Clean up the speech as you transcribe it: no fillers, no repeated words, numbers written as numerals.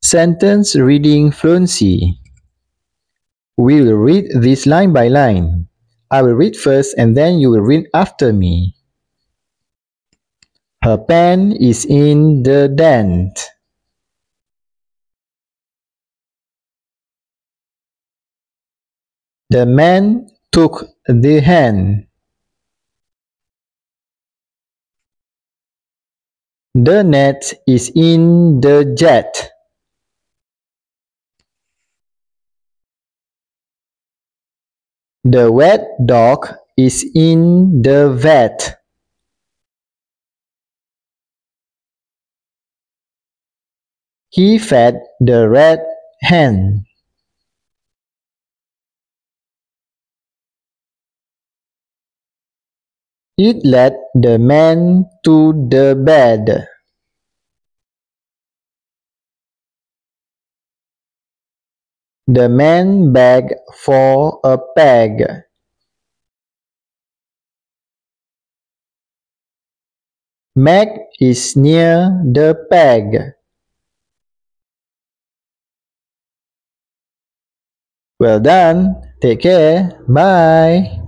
Sentence reading fluency. We will read this line by line. I will read first and then you will read after me. Her pen is in the dent. The man took the hand. The net is in the jet. The wet dog is in the vet. He fed the red hen. It led the man to the bed. The man begged for a peg. Meg is near the peg. Well done. Take care. Bye.